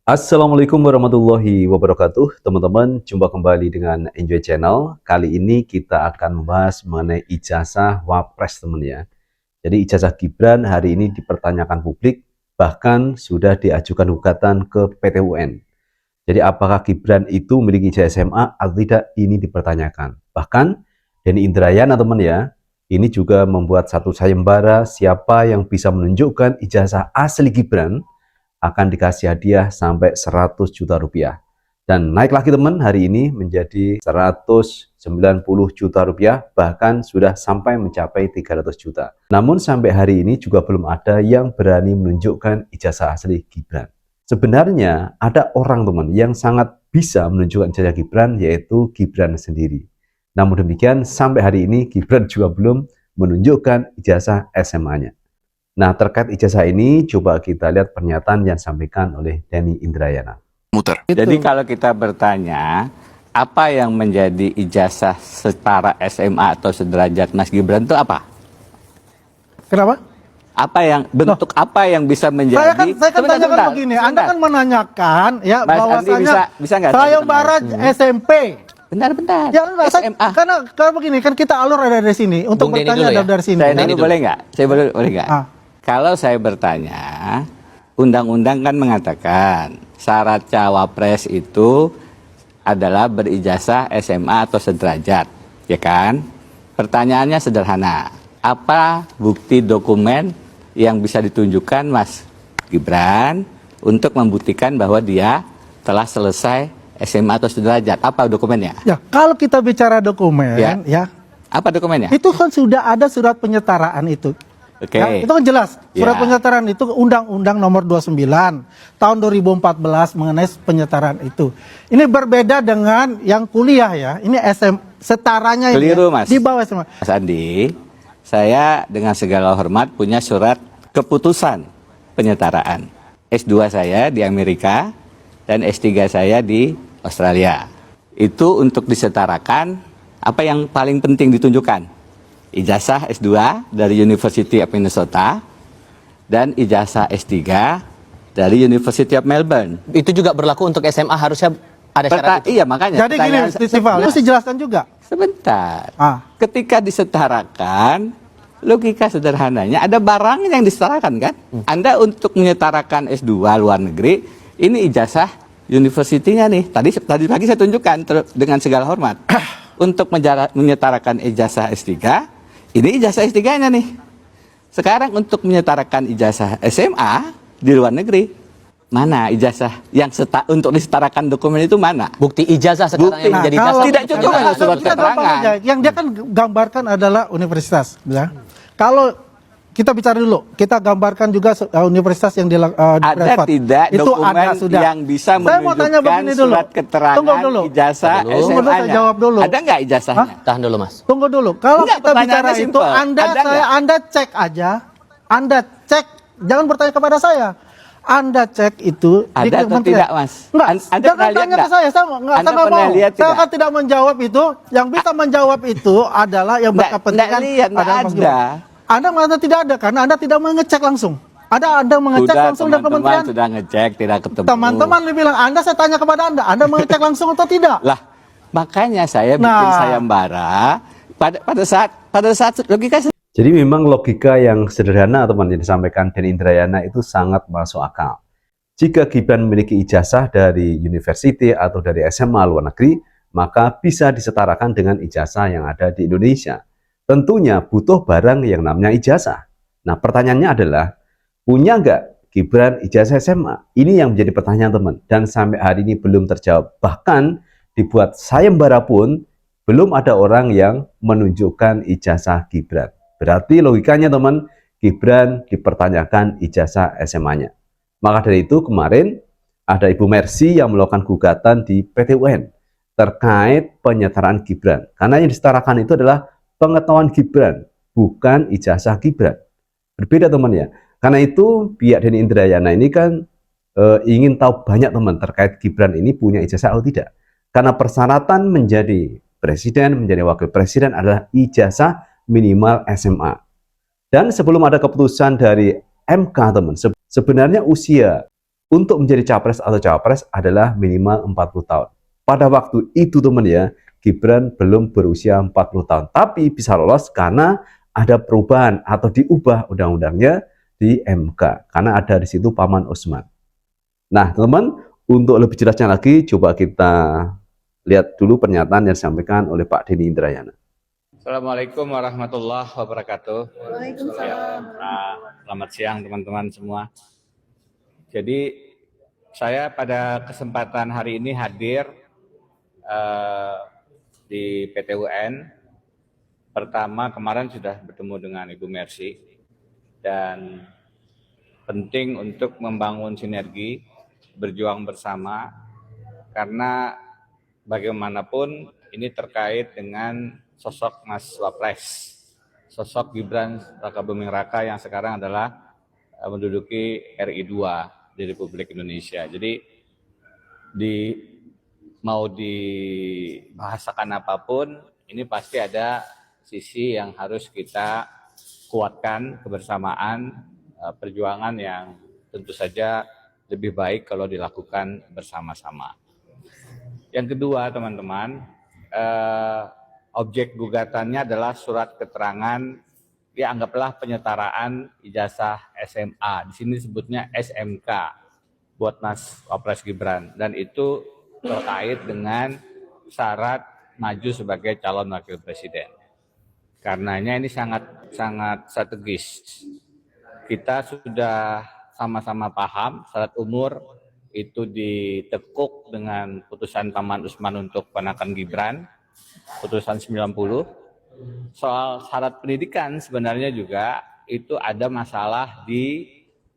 Assalamualaikum warahmatullahi wabarakatuh. Teman-teman, jumpa kembali dengan Enjoy Channel. Kali ini kita akan membahas mengenai ijazah Wapres, teman ya. Jadi ijazah Gibran hari ini dipertanyakan publik, bahkan sudah diajukan gugatan ke PT UN. Jadi apakah Gibran itu memiliki ijazah SMA atau tidak, ini dipertanyakan. Bahkan Denny Indrayana, teman ya, ini juga membuat satu sayembara siapa yang bisa menunjukkan ijazah asli Gibran akan dikasih hadiah sampai 100 juta rupiah. Dan naik lagi teman, hari ini menjadi 190 juta rupiah, bahkan sudah sampai mencapai 300 juta. Namun sampai hari ini juga belum ada yang berani menunjukkan ijazah asli Gibran. Sebenarnya ada orang teman yang sangat bisa menunjukkan ijazah Gibran, yaitu Gibran sendiri. Namun demikian sampai hari ini Gibran juga belum menunjukkan ijazah SMA-nya. Nah, terkait ijazah ini, coba kita lihat pernyataan yang disampaikan oleh Denny Indrayana. Muter. Jadi kalau kita bertanya, apa yang menjadi ijazah setara SMA atau sederajat Mas Gibran itu apa? Kenapa? Apa yang bentuk apa yang bisa menjadi? Saya kan tanyakan begini, Anda kan menanyakan ya Mas Andi bahwasanya bisa nggak sayembara SMP. Bentar. Ya enggak, SMA. karena begini kan kita alur ada dari sini untuk Bung Denny bertanya dulu ya. dari sini. Saya kan? dulu boleh nggak? Saya boleh nggak? Ah. Kalau saya bertanya, undang-undang kan mengatakan syarat cawapres itu adalah berijazah SMA atau sederajat, ya kan? Pertanyaannya sederhana, apa bukti dokumen yang bisa ditunjukkan Mas Gibran untuk membuktikan bahwa dia telah selesai SMA atau sederajat? Apa dokumennya? Ya, kalau kita bicara dokumen ya Apa dokumennya? itu kan sudah ada surat penyetaraan itu. Oke. Ya, itu kan jelas. Surat Ya. penyetaraan itu Undang-Undang Nomor 29 tahun 2014 mengenai penyetaraan itu. Ini berbeda dengan yang kuliah ya. Ini setaranya ini Keliru, Mas. di bawah SMA. Mas Andi, saya dengan segala hormat punya surat keputusan penyetaraan. S2 saya di Amerika dan S3 saya di Australia. Itu untuk disetarakan, apa yang paling penting ditunjukkan? Ijazah S2 dari University of Minnesota dan ijazah S3 dari University of Melbourne. Itu juga berlaku untuk SMA, harusnya ada syarat itu. Iya, makanya. Jadi gini, Stifal, harus dijelaskan juga. Sebentar. Ah. Ketika disetarakan, logika sederhananya ada barang yang disetarakan kan? Anda untuk menyetarakan S2 luar negeri, ini ijazah universitinya nih. Tadi pagi saya tunjukkan dengan segala hormat. Untuk menyetarakan ijazah S3, ini ijazah S3-nya nih. Sekarang untuk menyetarakan ijazah SMA di luar negeri, mana ijazah yang untuk disetarakan dokumen itu mana? Bukti ijazah sekarang yang menjadi kalau- dasar. Tidak cukup Nah, hanya surat kita gampang keterangan. aja. Yang dia kan gambarkan adalah universitas, ya. Kalau kita bicara dulu, kita gambarkan juga universitas yang di Ada privat. tidak Itu dokumen ada, sudah. yang bisa Saya mau tanya menunjukkan begini dulu. surat keterangan Tunggu dulu. ijazah Tunggu dulu, SMA-nya? saya jawab dulu. Ada nggak ijazahnya? Tahan dulu, Mas. Tunggu dulu. Kalau Enggak, kita bicara pertanyaannya itu, simpel. Ada Anda cek aja. Anda cek, jangan bertanya kepada saya. Anda cek itu Ada di atau Kementerian. tidak, Mas? Enggak, Anda jangan pernah lihat tanya ke nggak? saya nggak Anda saya nggak pernah mau. lihat Saya tidak? akan tidak menjawab itu. Yang bisa menjawab itu adalah yang Nggak berkepentingan. lihat, nggak adalah Mas ada. Gibran. Anda mengatakan tidak ada karena Anda tidak mengecek langsung. Anda mengecek Sudah, langsung dari teman-teman kementerian. sudah ngecek, tidak ketemu. Teman-teman bilang, saya tanya kepada Anda mengecek langsung atau tidak? Lah, makanya saya bikin Nah. sayembara pada saat logika. Jadi memang logika yang sederhana teman yang disampaikan Denny Indrayana itu sangat masuk akal. Jika Gibran memiliki ijazah dari university atau dari SMA luar negeri, maka bisa disetarakan dengan ijazah yang ada di Indonesia. Tentunya butuh barang yang namanya ijazah. Nah, pertanyaannya adalah, punya nggak Gibran ijazah SMA? Ini yang menjadi pertanyaan teman, dan sampai hari ini belum terjawab. Bahkan dibuat sayembara pun belum ada orang yang menunjukkan ijazah Gibran. Berarti logikanya teman, Gibran dipertanyakan ijazah SMA-nya. Maka dari itu kemarin ada Ibu Mercy yang melakukan gugatan di PT UN terkait penyetaraan Gibran. Karena yang disetarakan itu adalah pengetahuan Gibran, bukan ijazah Gibran. Berbeda teman ya. Karena itu pihak Denny Indrayana ini kan ingin tahu banyak teman terkait Gibran ini punya ijazah atau tidak. Karena persyaratan menjadi presiden, menjadi wakil presiden adalah ijazah minimal SMA. Dan sebelum ada keputusan dari MK teman, sebenarnya usia untuk menjadi capres atau cawapres adalah minimal 40 tahun. Pada waktu itu teman ya, Gibran belum berusia 40 tahun, tapi bisa lolos karena ada perubahan atau diubah undang-undangnya di MK, karena ada di situ Paman Usman. Nah teman-teman, untuk lebih jelasnya lagi, coba kita lihat dulu pernyataan yang disampaikan oleh Pak Denny Indrayana. Assalamualaikum warahmatullahi wabarakatuh. Waalaikumsalam. Selamat siang teman-teman semua. Jadi saya pada kesempatan hari ini hadir di PT UN. Pertama kemarin sudah bertemu dengan Ibu Mercy dan penting untuk membangun sinergi, berjuang bersama karena bagaimanapun ini terkait dengan sosok Mas Wapres, sosok Gibran Rakabuming Raka yang sekarang adalah menduduki RI 2 di Republik Indonesia. Jadi mau dibahasakan apapun, ini pasti ada sisi yang harus kita kuatkan, kebersamaan, perjuangan yang tentu saja lebih baik kalau dilakukan bersama-sama. Yang kedua teman-teman, objek gugatannya adalah surat keterangan, ya anggaplah penyetaraan ijazah SMA. Di sini disebutnya SMK buat Mas Wapres Gibran, dan itu terkait dengan syarat maju sebagai calon wakil presiden. Karenanya ini sangat strategis. Kita sudah sama-sama paham syarat umur itu ditekuk dengan putusan Paman Usman untuk ponakan Gibran, putusan 90. Soal syarat pendidikan sebenarnya juga itu ada masalah di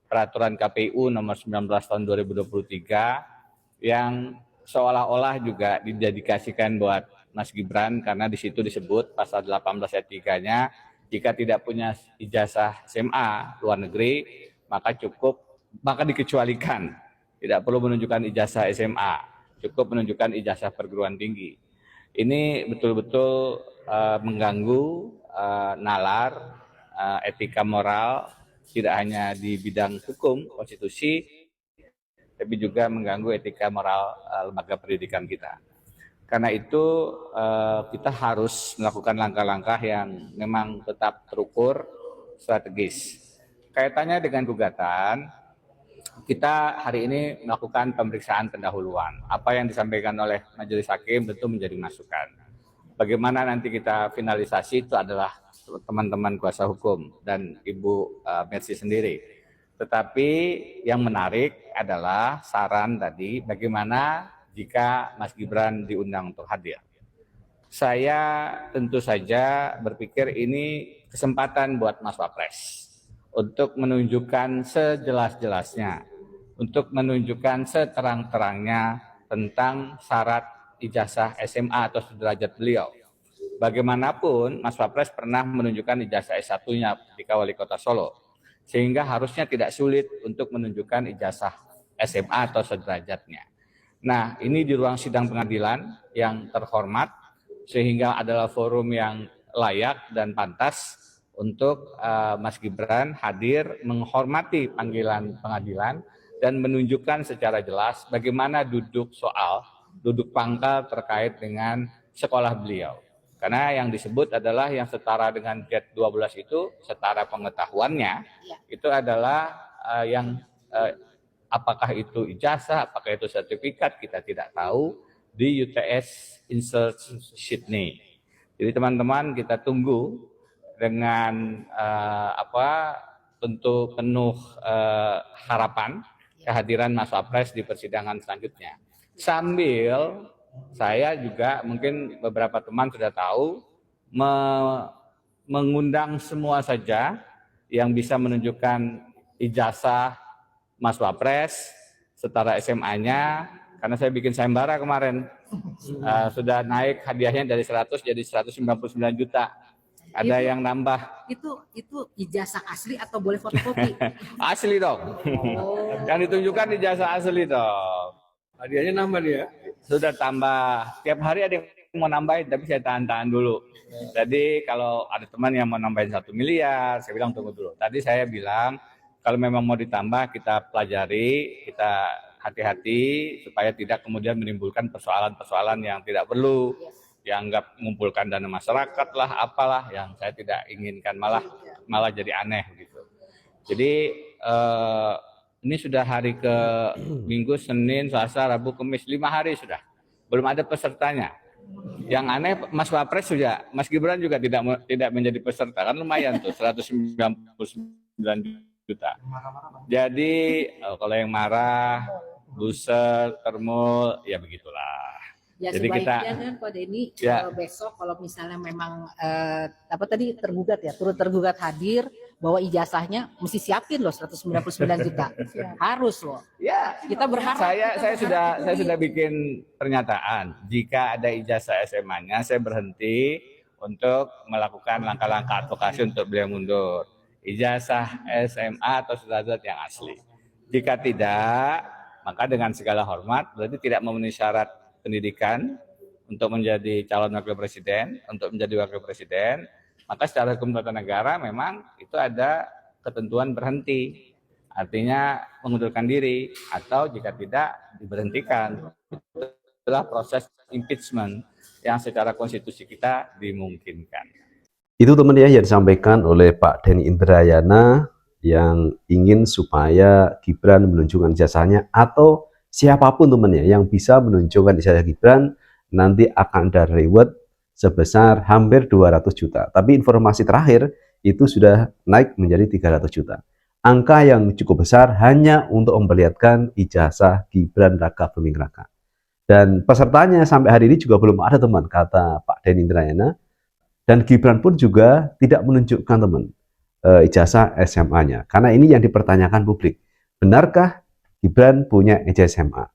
peraturan KPU nomor 19 tahun 2023 yang seolah-olah juga didedikasikan buat Mas Gibran, karena di situ disebut pasal 18 ayat 3-nya, jika tidak punya ijazah SMA luar negeri maka dikecualikan, tidak perlu menunjukkan ijazah SMA, cukup menunjukkan ijazah perguruan tinggi. Ini betul-betul mengganggu nalar etika moral, tidak hanya di bidang hukum konstitusi, tapi juga mengganggu etika moral lembaga pendidikan kita. Karena itu kita harus melakukan langkah-langkah yang memang tetap terukur, strategis. Kaitannya dengan gugatan, kita hari ini melakukan pemeriksaan pendahuluan. Apa yang disampaikan oleh Majelis Hakim tentu menjadi masukan. Bagaimana nanti kita finalisasi itu adalah teman-teman kuasa hukum dan Ibu Mercy sendiri. Tetapi yang menarik adalah saran tadi, bagaimana jika Mas Gibran diundang untuk hadir. Saya tentu saja berpikir ini kesempatan buat Mas Wapres untuk menunjukkan sejelas-jelasnya, untuk menunjukkan seterang-terangnya tentang syarat ijazah SMA atau sederajat beliau. Bagaimanapun Mas Wapres pernah menunjukkan ijazah S1-nya ketika Wali Kota Solo, sehingga harusnya tidak sulit untuk menunjukkan ijazah SMA atau sederajatnya. Nah, ini di ruang sidang pengadilan yang terhormat, sehingga adalah forum yang layak dan pantas untuk Mas Gibran hadir menghormati panggilan pengadilan dan menunjukkan secara jelas bagaimana duduk pangkal terkait dengan sekolah beliau. Karena yang disebut adalah yang setara dengan GET 12 itu, setara pengetahuannya, itu adalah apakah itu ijazah, apakah itu sertifikat, kita tidak tahu, di UTS Insert Sydney. Jadi teman-teman, kita tunggu dengan tentu penuh harapan kehadiran Mas Wapres di persidangan selanjutnya. Sambil saya juga, mungkin beberapa teman sudah tahu, mengundang semua saja yang bisa menunjukkan ijazah Mas Wapres, setara SMA-nya, karena saya bikin sayembara kemarin, sudah naik hadiahnya dari 100 jadi 199 juta. Ada yang nambah. Itu ijazah asli atau boleh fotokopi? Asli dong. Yang ditunjukkan ijazah asli dong. Hadiahnya nambah dia? Sudah tambah. Tiap hari ada yang mau nambahin, tapi saya tahan-tahan dulu. Jadi kalau ada teman yang mau nambahin 1 miliar, saya bilang tunggu dulu. Tadi saya bilang, Kalau memang mau ditambah, kita pelajari, kita hati-hati supaya tidak kemudian menimbulkan persoalan-persoalan yang tidak perlu, dianggap mengumpulkan dana masyarakat lah, apalah yang saya tidak inginkan, malah jadi aneh gitu. Jadi ini sudah hari ke Minggu, Senin, Selasa, Rabu, Kamis, 5 hari sudah, belum ada pesertanya. Yang aneh Mas Wapres juga, Mas Gibran juga tidak menjadi peserta, kan lumayan tuh 199 juta. Jadi kalau yang marah, buser, termul, ya begitulah. Ya Jadi sebaiknya kita kan Pak Denny ya. besok kalau misalnya memang apa tadi tergugat ya, turut tergugat hadir bahwa ijazahnya mesti siapin loh 199 juta. Harus loh. Ya, Kita berharap saya sudah bikin pernyataan. Jika ada ijazah SMA-nya, saya berhenti untuk melakukan langkah-langkah advokasi untuk beliau mundur. Ijazah SMA atau surat yang asli. Jika tidak, maka dengan segala hormat berarti tidak memenuhi syarat pendidikan untuk menjadi calon wakil presiden, maka secara hukum tata negara memang itu ada ketentuan berhenti. Artinya mengundurkan diri atau jika tidak diberhentikan. Itulah proses impeachment yang secara konstitusi kita dimungkinkan. Itu teman ya yang disampaikan oleh Pak Denny Indrayana yang ingin supaya Gibran menunjukkan ijazahnya, atau siapapun teman ya yang bisa menunjukkan ijazah Gibran nanti akan ada reward sebesar hampir 200 juta. Tapi informasi terakhir itu sudah naik menjadi 300 juta. Angka yang cukup besar hanya untuk memperlihatkan ijazah Gibran Raka Buming Raka. Dan pesertanya sampai hari ini juga belum ada teman, kata Pak Denny Indrayana. Dan Gibran pun juga tidak menunjukkan teman ijazah SMA-nya. Karena ini yang dipertanyakan publik. Benarkah Gibran punya ijazah SMA?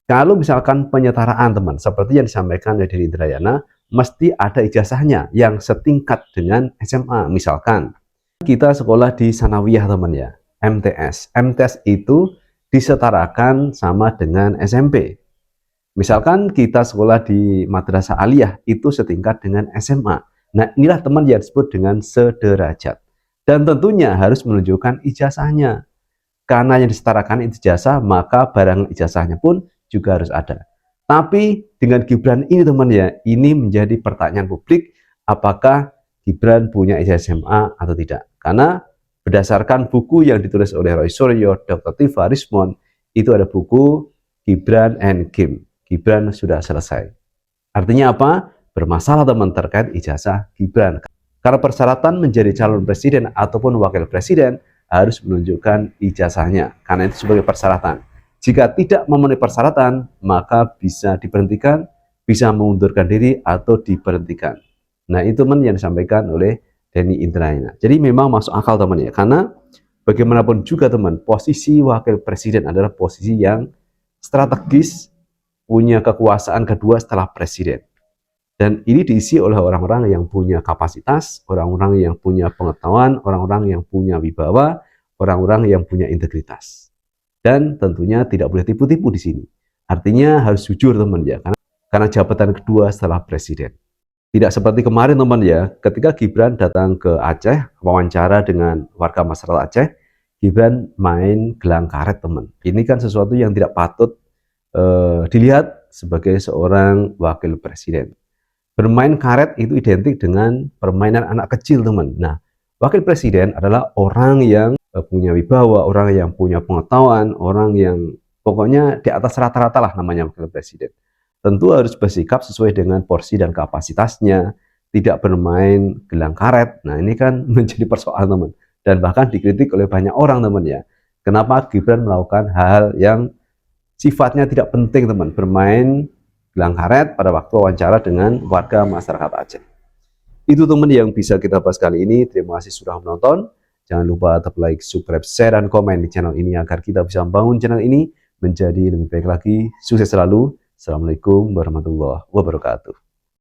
Kalau misalkan penyetaraan teman, seperti yang disampaikan oleh Denny Indrayana, mesti ada ijazahnya yang setingkat dengan SMA. Misalkan kita sekolah di Sanawiyah teman ya, MTS. MTS itu disetarakan sama dengan SMP. Misalkan kita sekolah di Madrasah Aliyah itu setingkat dengan SMA. Nah inilah teman yang disebut dengan sederajat. Dan tentunya harus menunjukkan ijazahnya. Karena yang disetarakan itu ijazah, maka barang ijazahnya pun juga harus ada. Tapi dengan Gibran ini teman ya, ini menjadi pertanyaan publik, apakah Gibran punya ijazah SMA atau tidak. Karena berdasarkan buku yang ditulis oleh Roy Suryo, Dr. Tifa Rismond, itu ada buku Gibran and Kim. Gibran sudah selesai. Artinya apa? Bermasalah teman terkait ijazah Gibran. Karena persyaratan menjadi calon presiden ataupun wakil presiden harus menunjukkan ijazahnya. Karena itu sebagai persyaratan. Jika tidak memenuhi persyaratan, maka bisa diberhentikan, bisa mengundurkan diri atau diberhentikan. Nah itu teman yang disampaikan oleh Denny Indrayana. Jadi memang masuk akal teman ya. Karena bagaimanapun juga teman, posisi wakil presiden adalah posisi yang strategis, punya kekuasaan kedua setelah presiden. Dan ini diisi oleh orang-orang yang punya kapasitas, orang-orang yang punya pengetahuan, orang-orang yang punya wibawa, orang-orang yang punya integritas. Dan tentunya tidak boleh tipu-tipu di sini. Artinya harus jujur teman ya, karena jabatan kedua setelah presiden. Tidak seperti kemarin teman ya, ketika Gibran datang ke Aceh, wawancara dengan warga masyarakat Aceh, Gibran main gelang karet teman. Ini kan sesuatu yang tidak patut dilihat sebagai seorang wakil presiden. Bermain karet itu identik dengan permainan anak kecil teman. Nah, wakil presiden adalah orang yang punya wibawa, orang yang punya pengetahuan, orang yang pokoknya di atas rata-rata lah namanya wakil presiden. Tentu harus bersikap sesuai dengan porsi dan kapasitasnya, tidak bermain gelang karet. Nah ini kan menjadi persoalan teman. Dan bahkan dikritik oleh banyak orang teman ya. Kenapa Gibran melakukan hal yang sifatnya tidak penting teman, bermain gelang karet pada waktu wawancara dengan warga masyarakat Aceh. Itu teman yang bisa kita bahas kali ini. Terima kasih sudah menonton. Jangan lupa tetap like, subscribe, share, dan komen di channel ini agar kita bisa membangun channel ini menjadi lebih baik lagi. Sukses selalu. Assalamualaikum warahmatullahi wabarakatuh.